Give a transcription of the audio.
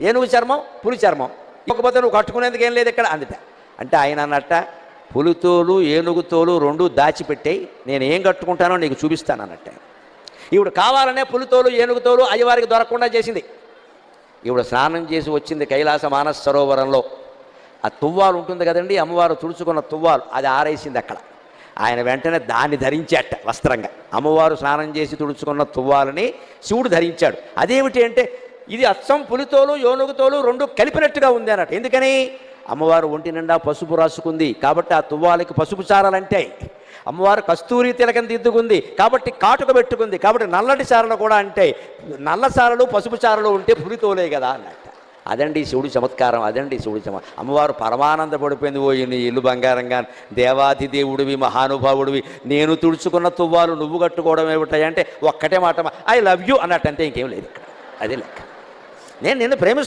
ఏనుగు చర్మం పులి చర్మం, ఇవ్వకపోతే నువ్వు కట్టుకునేందుకు ఏం లేదు ఇక్కడ అందుట. అంటే ఆయన అన్నట్ట, పులితోలు ఏనుగుతోలు రెండు దాచిపెట్టాయి, నేను ఏం కట్టుకుంటానో నీకు చూపిస్తాను అన్నట్ట. ఈవిడ కావాలనే పులితోలు ఏనుగుతోలు అయ్యవారికి దొరకకుండా చేసింది. ఈవిడ స్నానం చేసి వచ్చింది కైలాస మానస సరోవరంలో. ఆ తువ్వాలు ఉంటుంది కదండి, అమ్మవారు తుడుచుకున్న తువ్వాలు, అది ఆరేసింది అక్కడ. ఆయన వెంటనే దాన్ని ధరించాట వస్త్రంగా. అమ్మవారు స్నానం చేసి తుడుచుకున్న తువ్వాలని శివుడు ధరించాడు. అదేమిటి అంటే ఇది అచ్చం పులితోలు ఏనుగుతోలు రెండు కలిపినట్టుగా ఉంది అన్నట్టు. ఎందుకని? అమ్మవారు ఒంటి నిండా పసుపు రాసుకుంది కాబట్టి ఆ తువ్వాలకి పసుపు చారలంటే, అమ్మవారు కస్తూరి తిలకం దిద్దుకుంది కాబట్టి కాటుక పెట్టుకుంది కాబట్టి నల్లటి చారలు కూడా అంటే, నల్ల చారలు పసుపు చారలు ఉంటే పులితోలే కదా అన్నట్టు. అదండి శివుడి చమత్కారం, అదండి శివుడి అమ్మవారు పరమానంద పడిపోయింది. ఓ నీ ఇల్లు బంగారంగా, దేవాది దేవుడివి, మహానుభావుడివి, నేను తుడుచుకున్న తువ్వాలు నువ్వు కట్టుకోవడం ఏమిటాయి అంటే ఒక్కటే మాట, ఐ లవ్ యూ అన్నట్టు, అంతే, ఇంకేం లేదు ఇక్కడ. అదే లెక్క. నేను నిన్ను ప్రేమిస్తున్నాను.